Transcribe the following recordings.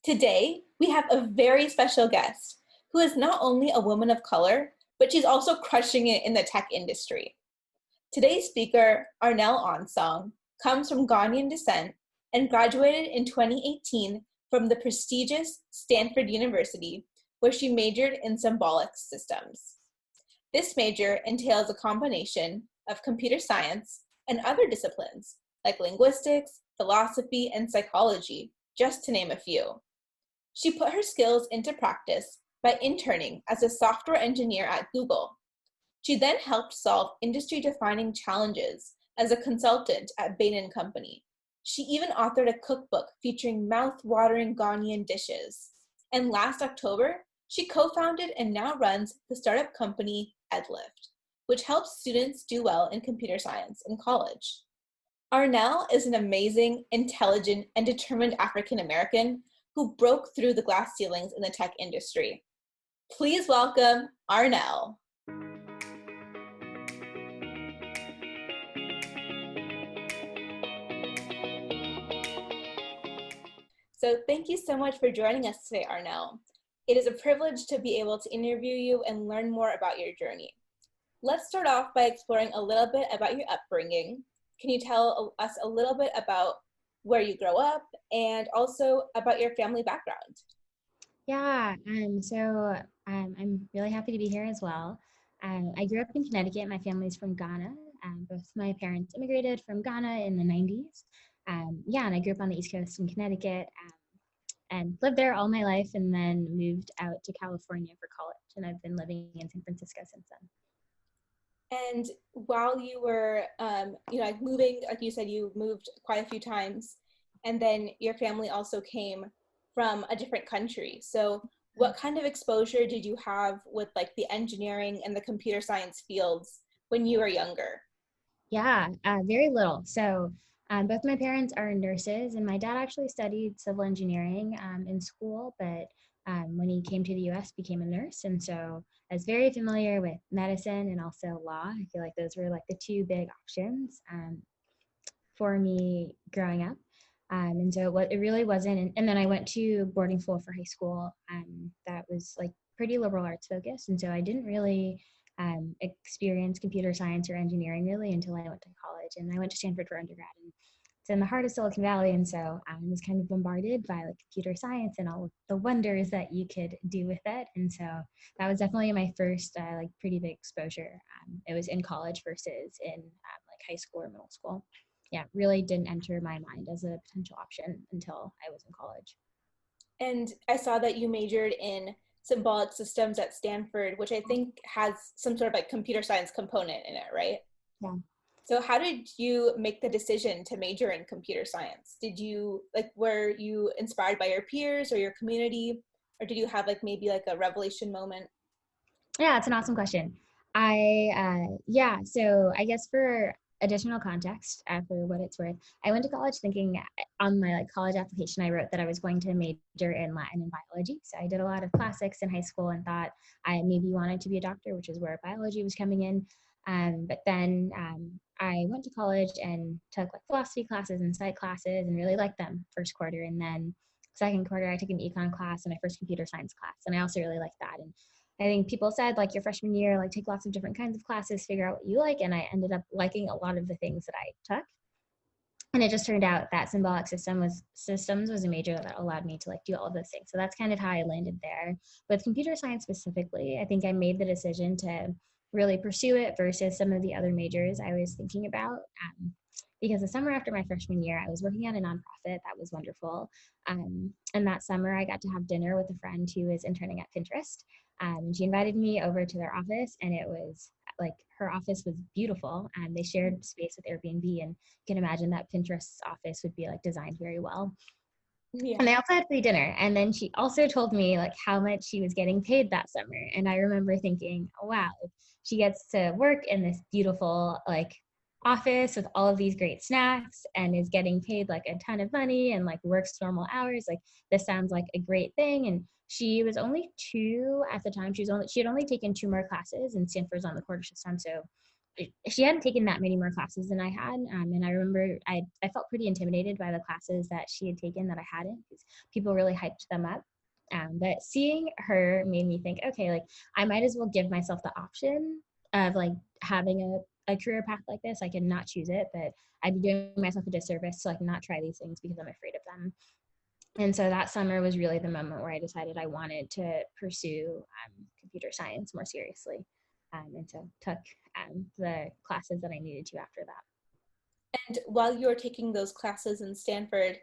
Today, we have a very special guest who is not only a woman of color, but she's also crushing it in the tech industry. Today's speaker, Arnelle Ansong, comes from Ghanaian descent and graduated in 2018 from the prestigious Stanford University, where she majored in Symbolic Systems. This major entails a combination of computer science and other disciplines like linguistics, philosophy, and psychology, just to name a few. She put her skills into practice by interning as a software engineer at Google. She then helped solve industry-defining challenges as a consultant at Bain Company. She even authored a cookbook featuring mouth-watering Ghanaian dishes. And last October, she co-founded and now runs the startup company EdLift, which helps students do well in computer science in college. Arnelle is an amazing, intelligent, and determined African American who broke through the glass ceilings in the tech industry. Please welcome Arnelle. So thank you so much for joining us today, Arnelle. It is a privilege to be able to interview you and learn more about your journey. Let's start off by exploring a little bit about your upbringing. Can you tell us a little bit about where you grow up and also about your family background? Yeah, I'm really happy to be here as well. I grew up in Connecticut. My family's from Ghana. Both my parents immigrated from Ghana in the 90s. And I grew up on the East Coast in Connecticut and lived there all my life and then moved out to California for college. And I've been living in San Francisco since then. And while you were, moving, like you said, you moved quite a few times, and then your family also came from a different country. So what kind of exposure did you have with like the engineering and the computer science fields when you were younger? Yeah, very little. So both my parents are nurses, and my dad actually studied civil engineering in school, but when he came to the US, became a nurse. And so I was very familiar with medicine and also law. I feel like those were like the two big options for me growing up. And so it really wasn't. And then I went to boarding school for high school that was like pretty liberal arts focused. And so I didn't really experience computer science or engineering really until I went to college. And I went to Stanford for undergrad. And it's in the heart of Silicon Valley. And so I was kind of bombarded by like computer science and all of the wonders that you could do with it. And so that was definitely my first like pretty big exposure. It was in college versus in like high school or middle school. Yeah, really didn't enter my mind as a potential option until I was in college. And I saw that you majored in symbolic systems at Stanford, which I think has some sort of like computer science component in it, right? Yeah. So how did you make the decision to major in computer science? Were you inspired by your peers or your community, or did you have like maybe like a revelation moment? Yeah, it's an awesome question. So I guess for additional context, for what it's worth, I went to college thinking on my like college application, I wrote that I was going to major in Latin and biology. So I did a lot of classics in high school and thought I maybe wanted to be a doctor, which is where biology was coming in. But then I went to college and took like philosophy classes and psych classes and really liked them first quarter. And then second quarter, I took an econ class and my first computer science class. And I also really liked that. And I think people said like your freshman year, like take lots of different kinds of classes, figure out what you like. And I ended up liking a lot of the things that I took. And it just turned out that symbolic systems was a major that allowed me to like do all of those things. So that's kind of how I landed there. With computer science specifically, I think I made the decision to really pursue it versus some of the other majors I was thinking about. Because the summer after my freshman year, I was working at a nonprofit that was wonderful. And that summer, I got to have dinner with a friend who was interning at Pinterest. She invited me over to their office, and it was like her office was beautiful. And they shared space with Airbnb, and you can imagine that Pinterest's office would be like designed very well. Yeah. And they also had free dinner. And then she also told me like how much she was getting paid that summer. And I remember thinking, oh, wow, she gets to work in this beautiful like office with all of these great snacks and is getting paid like a ton of money and like works normal hours. Like this sounds like a great thing. And she was only 2 at the time. She had only taken 2 more classes, and Stanford's on the quarter system. So she hadn't taken that many more classes than I had. And I remember I felt pretty intimidated by the classes that she had taken that I hadn't, because people really hyped them up. But seeing her made me think, okay, like I might as well give myself the option of like having a career path like this. I could not choose it, but I'd be doing myself a disservice to like not try these things because I'm afraid of them. And so that summer was really the moment where I decided I wanted to pursue computer science more seriously. And so took the classes that I needed to after that. And while you were taking those classes in Stanford,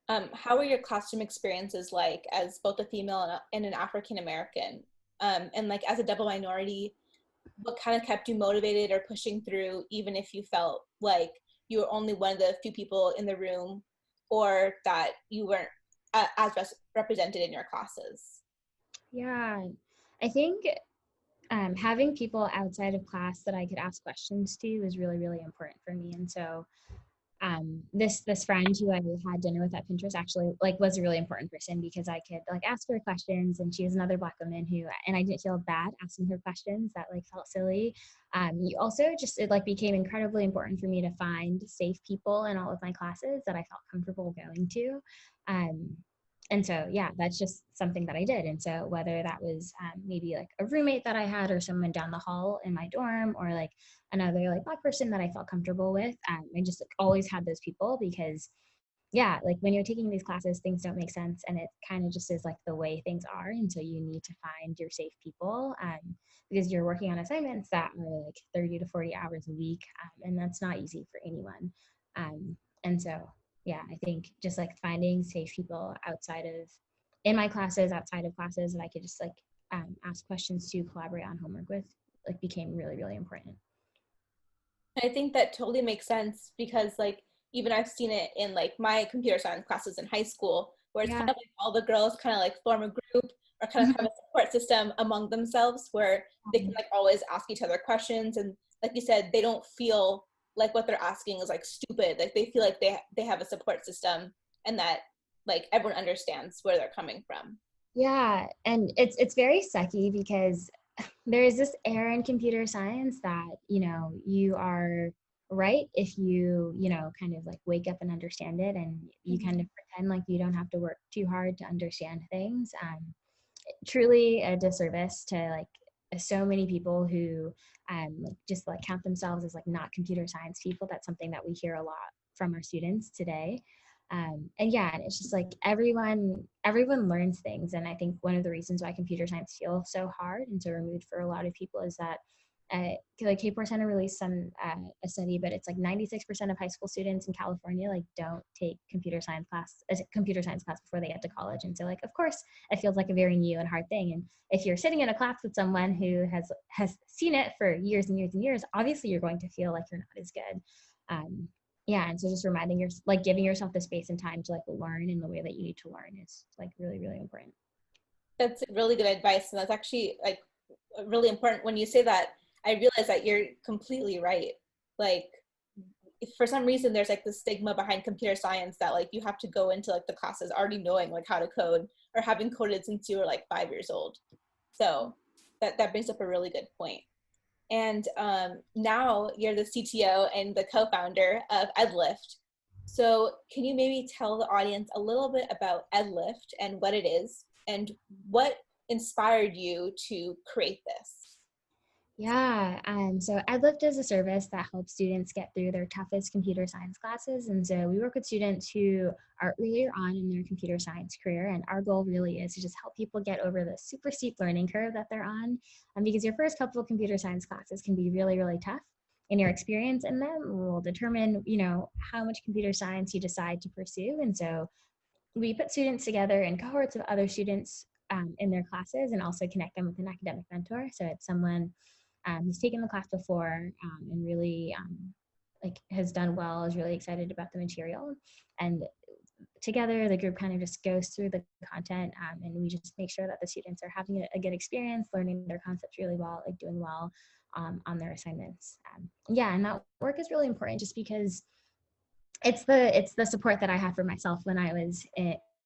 how were your classroom experiences like as both a female and an African American? And like as a double minority, what kind of kept you motivated or pushing through, even if you felt like you were only one of the few people in the room, or that you weren't as represented in your classes? Yeah, I think having people outside of class that I could ask questions to was really, really important for me. And so this friend who I had dinner with at Pinterest actually like was a really important person, because I could like ask her questions, and she was another Black woman who, and I didn't feel bad asking her questions that like felt silly. You also just, it like became incredibly important for me to find safe people in all of my classes that I felt comfortable going to. Um, and so, yeah, that's just something that I did. And so whether that was maybe like a roommate that I had, or someone down the hall in my dorm, or like another like Black person that I felt comfortable with, I just like always had those people, because yeah, like when you're taking these classes, things don't make sense, and it kind of just is like the way things are. And so you need to find your safe people, because you're working on assignments that are like 30 to 40 hours a week, and that's not easy for anyone. And so, yeah, I think just like finding safe people outside of, in my classes, outside of classes, that I could just like ask questions to, collaborate on homework with, like became really, really important. I think that totally makes sense because like even I've seen it in like my computer science classes in high school where it's kind Yeah. of like all the girls kind of like form a group or kind of have a support system among themselves where they can like always ask each other questions, and like you said, they don't feel like what they're asking is like stupid. Like they feel like they have a support system and that like everyone understands where they're coming from. Yeah, and it's very sucky, because there is this air in computer science that, you are right if you kind of like wake up and understand it, and you kind of pretend like you don't have to work too hard to understand things. Truly a disservice to like so many people who like just like count themselves as like not computer science people. That's something that we hear a lot from our students today. And yeah, and it's just like everyone learns things. And I think one of the reasons why computer science feels so hard and so removed for a lot of people is that like Cape Center released a study, but it's like 96% of high school students in California like don't take computer science class before they get to college. And so like, of course, it feels like a very new and hard thing. And if you're sitting in a class with someone who has seen it for years and years and years, obviously you're going to feel like you're not as good. Yeah, and so just giving yourself the space and time to like learn in the way that you need to learn is like really, really important. That's really good advice, and that's actually like really important. When you say that, I realize that you're completely right. Like if for some reason there's like the stigma behind computer science that like you have to go into like the classes already knowing like how to code or having coded since you were like 5 years old. So that brings up a really good point. And now you're the CTO and the co-founder of EdLift. So can you maybe tell the audience a little bit about EdLift and what it is and what inspired you to create this? Yeah, so EdLift is a service that helps students get through their toughest computer science classes. And so we work with students who are earlier on in their computer science career. And our goal really is to just help people get over the super steep learning curve that they're on. Because your first couple of computer science classes can be really, really tough. And your experience in them will determine, how much computer science you decide to pursue. And so we put students together in cohorts of other students in their classes, and also connect them with an academic mentor. So it's someone who's taken the class before and really like has done well, is really excited about the material. And together the group kind of just goes through the content, and we just make sure that the students are having a good experience, learning their concepts really well, like doing well on their assignments. Yeah, and that work is really important just because it's the support that I had for myself when I was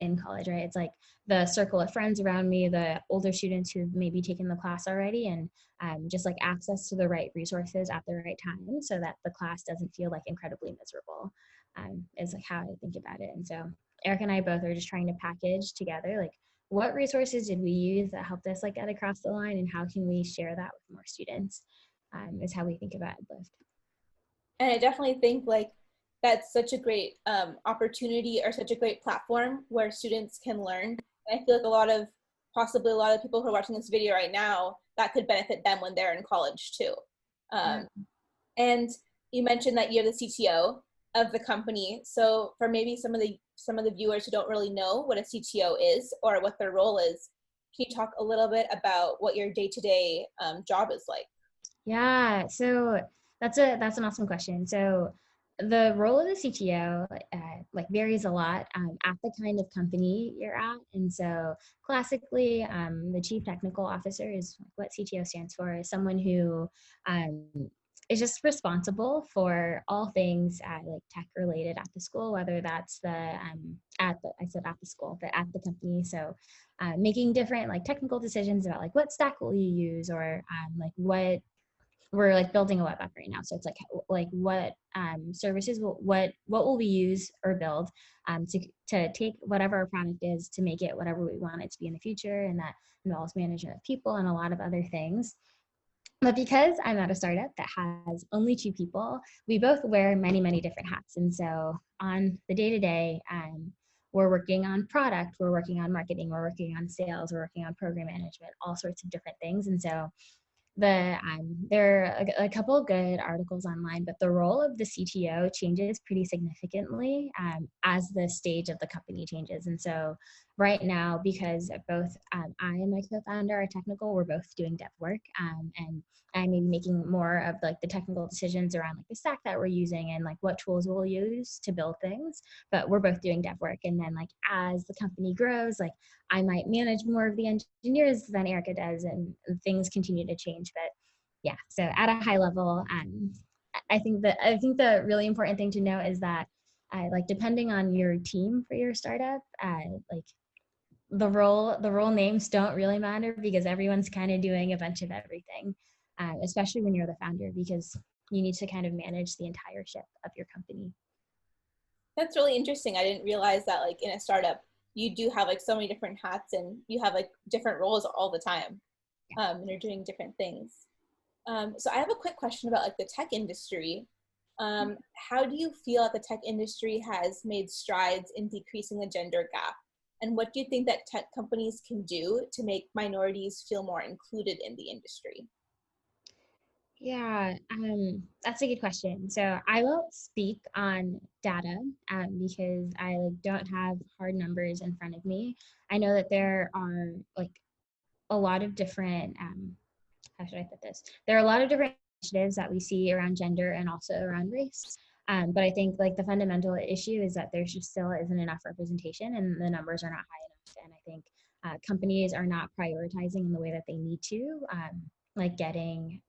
in college, right? It's like the circle of friends around me, the older students who've maybe taken the class already, and just like access to the right resources at the right time so that the class doesn't feel like incredibly miserable, is like how I think about it. And so Eric and I both are just trying to package together, like, what resources did we use that helped us like get across the line, and how can we share that with more students, is how we think about EdLift. And I definitely think like that's such a great opportunity or such a great platform where students can learn. And I feel like possibly a lot of people who are watching this video right now, that could benefit them when they're in college too. And you mentioned that you're the CTO of the company. So for maybe some of the viewers who don't really know what a CTO is or what their role is, can you talk a little bit about what your day-to-day job is like? Yeah, so that's an awesome question. So the role of the CTO like varies a lot at the kind of company you're at. And so classically, the chief technical officer is what CTO stands for, is someone who is just responsible for all things like tech related at the school, whether that's I said at the school, but at the company. So making different like technical decisions about like what stack will you use, or like what we're like building a web app right now. So it's like what services what will we use or build to take whatever our product is to make it whatever we want it to be in the future. And that involves management of people and a lot of other things. But because I'm at a startup that has only 2 people, we both wear many, many different hats. And so on the day-to-day, we're working on product, we're working on marketing, we're working on sales, we're working on program management, all sorts of different things. And so there are a couple of good articles online, but the role of the CTO changes pretty significantly as the stage of the company changes. And so right now, because both I and my co-founder are technical, we're both doing dev work, and I'm maybe making more of like the technical decisions around like the stack that we're using and like what tools we'll use to build things. But we're both doing dev work, and then like as the company grows, like I might manage more of the engineers than Erica does, and things continue to change. But yeah, so at a high level, I think the really important thing to know is that like depending on your team for your startup, like the role names don't really matter, because everyone's kind of doing a bunch of everything, especially when you're the founder, because you need to kind of manage the entire ship of your company. That's really interesting. I didn't realize that like in a startup, you do have like so many different hats and you have like different roles all the time, and you're doing different things. So I have a quick question about like the tech industry. How do you feel that the tech industry has made strides in decreasing the gender gap? And what do you think that tech companies can do to make minorities feel more included in the industry? Yeah, that's a good question. So I won't speak on data because I like don't have hard numbers in front of me. I know that there are like a lot of different how should I put this? There are a lot of different initiatives that we see around gender and also around race. But I think like the fundamental issue is that there just still isn't enough representation, and the numbers are not high enough. And I think companies are not prioritizing in the way that they need to, like getting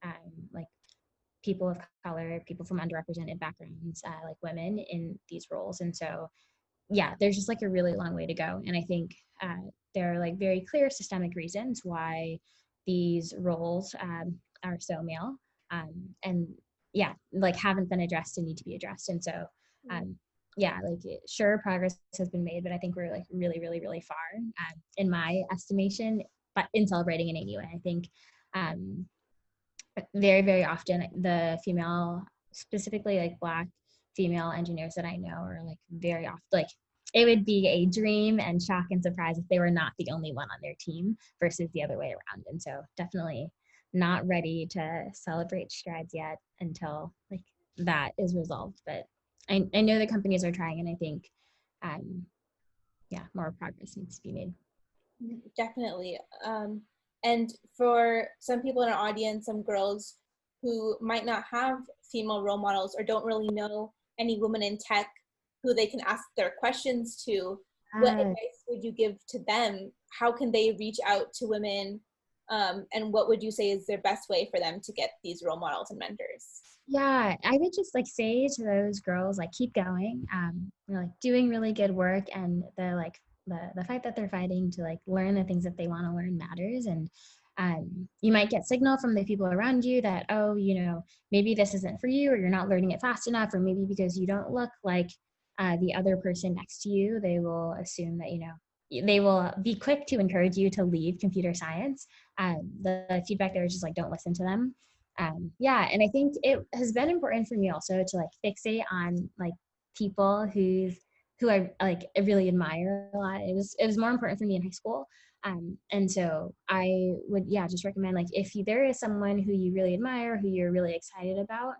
like people of color, people from underrepresented backgrounds, like women in these roles. And so, yeah, there's just like a really long way to go. And I think there are like very clear systemic reasons why these roles are so male, and yeah, like haven't been addressed and need to be addressed. And so, yeah, like sure, progress has been made, but I think we're like really, really, really far in my estimation, but in celebrating in any way. I think very, very often the female, specifically like Black female engineers that I know are like very often like it would be a dream and shock and surprise if they were not the only one on their team versus the other way around. And so definitely not ready to celebrate strides yet until like that is resolved. But I know the companies are trying, and I think yeah, more progress needs to be made. Definitely. And for some people in our audience, some girls who might not have female role models or don't really know any women in tech who they can ask their questions to, what advice would you give to them? How can they reach out to women? And what would you say is their best way for them to get these role models and mentors? Yeah, I would just like say to those girls, like keep going. You're like doing really good work, and the like the fight that they're fighting to like learn the things that they want to learn matters. And you might get signal from the people around you that, oh, maybe this isn't for you, or you're not learning it fast enough, or maybe because you don't look like the other person next to you, they will assume that, they will be quick to encourage you to leave computer science. The feedback there is just like, don't listen to them. Yeah, and I think it has been important for me also to like fixate on like people who I like really admire a lot. It was more important for me in high school. And so I would, just recommend, like, if there is someone who you really admire, who you're really excited about,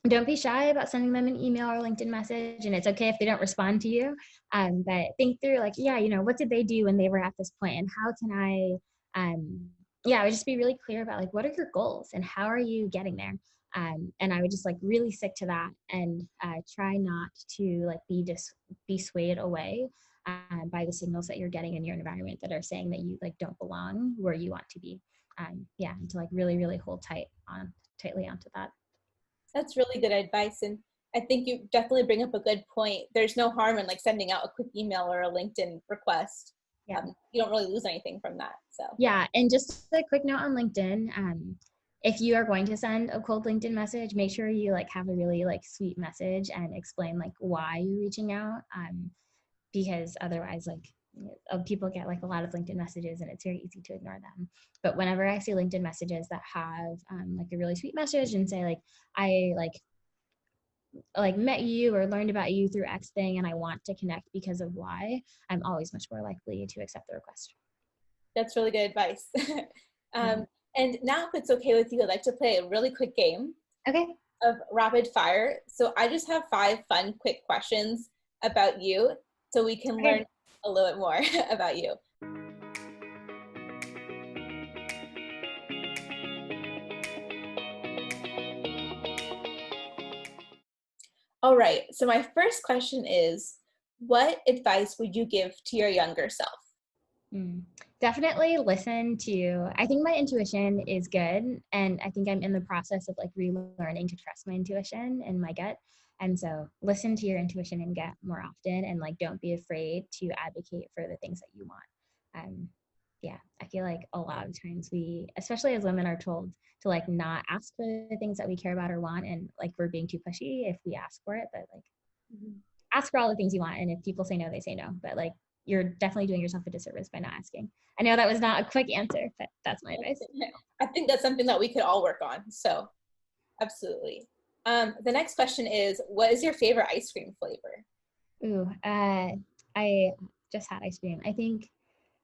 don't be shy about sending them an email or LinkedIn message. And it's okay if they don't respond to you. But think through like, what did they do when they were at this point? And how can I would just be really clear about like, what are your goals and how are you getting there? And I would just like really stick to that and try not to like be swayed away by the signals that you're getting in your environment that are saying that you like don't belong where you want to be. And to like really, really hold tightly onto that. That's really good advice. And I think you definitely bring up a good point. There's no harm in like sending out a quick email or a LinkedIn request. Yeah. You don't really lose anything from that. So yeah, and just a quick note on LinkedIn. If you are going to send a cold LinkedIn message, make sure you like have a really like sweet message and explain like why you're reaching out. Because otherwise, like, people get like a lot of LinkedIn messages and it's very easy to ignore them. But whenever I see LinkedIn messages that have like a really sweet message and say like, I like met you or learned about you through X thing and I want to connect because of Y, I'm always much more likely to accept the request. That's really good advice. And now, if it's okay with you, I'd like to play a really quick game. Okay. Of rapid fire. So I just have 5 fun, quick questions about you so we can learn a little bit more about you. All right. So my first question is, what advice would you give to your younger self? Definitely listen to, I think my intuition is good. And I think I'm in the process of like relearning to trust my intuition and my gut. And so listen to your intuition and gut more often. And like, don't be afraid to advocate for the things that you want. I feel like a lot of times we, especially as women, are told to like not ask for the things that we care about or want. And like, we're being too pushy if we ask for it, but like ask for all the things you want. And if people say no, they say no. But like, you're definitely doing yourself a disservice by not asking. I know that was not a quick answer, but that's my advice. I think that's something that we could all work on. So absolutely. The next question is, what is your favorite ice cream flavor? I just had ice cream. I think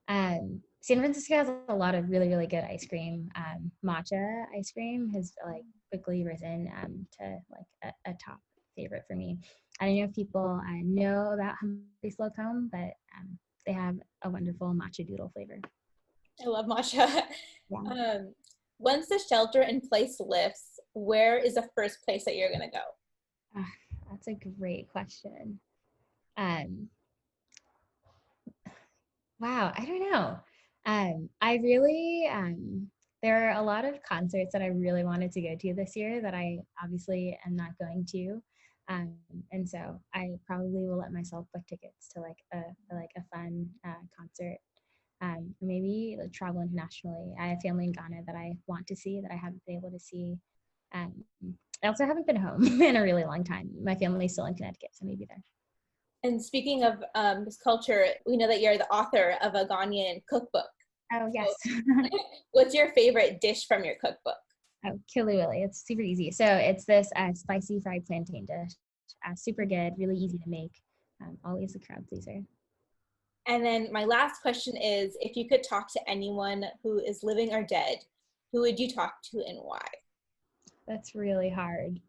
San Francisco has a lot of really, really good ice cream. Matcha ice cream has like quickly risen to like a top favorite for me. I don't know if people know about Humphrey Slocombe, but they have a wonderful matcha doodle flavor. I love matcha. Yeah. Once the shelter-in-place lifts, where is the first place that you're gonna go? That's a great question. Wow, I don't know. I really, there are a lot of concerts that I really wanted to go to this year that I obviously am not going to. And so I probably will let myself book tickets to like a fun concert. Maybe like travel internationally. I have family in Ghana that I want to see that I haven't been able to see. I also haven't been home in a really long time. My family's still in Connecticut, so maybe there. And speaking of this culture, we know that you're the author of a Ghanaian cookbook. Oh, yes. So, what's your favorite dish from your cookbook? Oh, Kiliwili. It's super easy. So it's this spicy fried plantain dish. Super good, really easy to make. Always a crowd pleaser. And then my last question is, if you could talk to anyone who is living or dead, who would you talk to and why? That's really hard.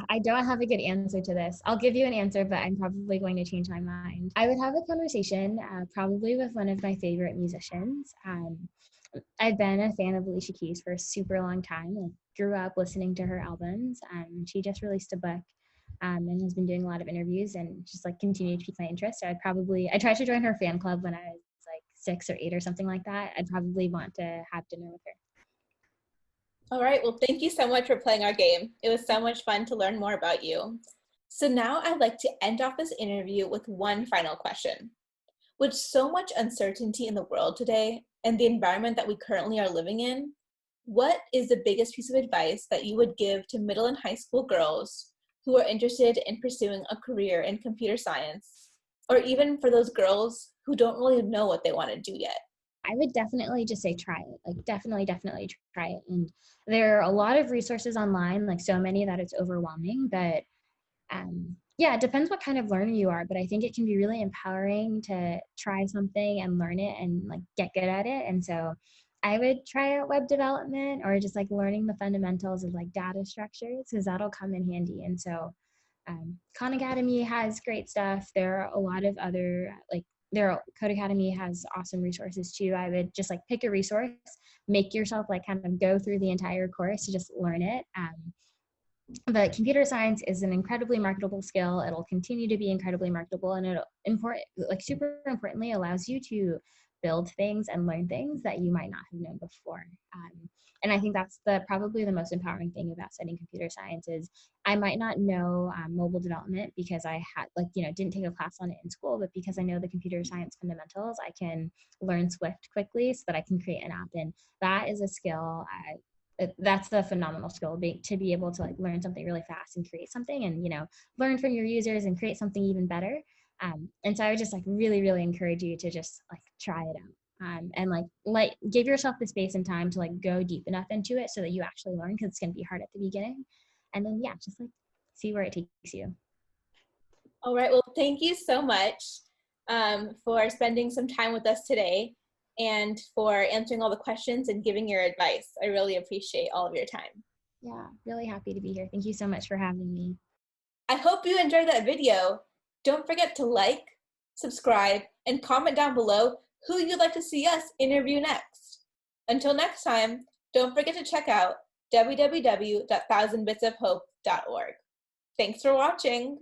I don't have a good answer to this. I'll give you an answer, but I'm probably going to change my mind. I would have a conversation probably with one of my favorite musicians. I've been a fan of Alicia Keys for a super long time. I grew up listening to her albums. She just released a book and has been doing a lot of interviews and just like continued to pique my interest. So I tried to join her fan club when I was like 6 or 8 or something like that. I'd probably want to have dinner with her. All right, well, thank you so much for playing our game. It was so much fun to learn more about you. So now I'd like to end off this interview with one final question. With so much uncertainty in the world today and the environment that we currently are living in, what is the biggest piece of advice that you would give to middle and high school girls who are interested in pursuing a career in computer science, or even for those girls who don't really know what they want to do yet? I would definitely just say try it. Like definitely try it. And there are a lot of resources online, like so many that it's overwhelming. But yeah, it depends what kind of learner you are. But I think it can be really empowering to try something and learn it and like get good at it. And so I would try out web development or just like learning the fundamentals of like data structures, because that'll come in handy. And so Khan Academy has great stuff. There are a lot of other Code Academy has awesome resources too. I would just like pick a resource, make yourself like kind of go through the entire course to just learn it. But computer science is an incredibly marketable skill. It'll continue to be incredibly marketable, and super importantly, allows you to build things and learn things that you might not have known before. And I think that's probably the most empowering thing about studying computer science is I might not know mobile development because I didn't take a class on it in school, but because I know the computer science fundamentals, I can learn Swift quickly so that I can create an app. And that is a skill that's a phenomenal skill to be able to like learn something really fast and create something and, learn from your users and create something even better. And so I would just like really, really encourage you to just like try it out. And give yourself the space and time to like go deep enough into it so that you actually learn, because it's going to be hard at the beginning. And then, yeah, just like see where it takes you. All right. Well, thank you so much for spending some time with us today and for answering all the questions and giving your advice. I really appreciate all of your time. Yeah, really happy to be here. Thank you so much for having me. I hope you enjoyed that video. Don't forget to like, subscribe, and comment down below who you'd like to see us interview next. Until next time, don't forget to check out www.thousandbitsofhope.org. Thanks for watching.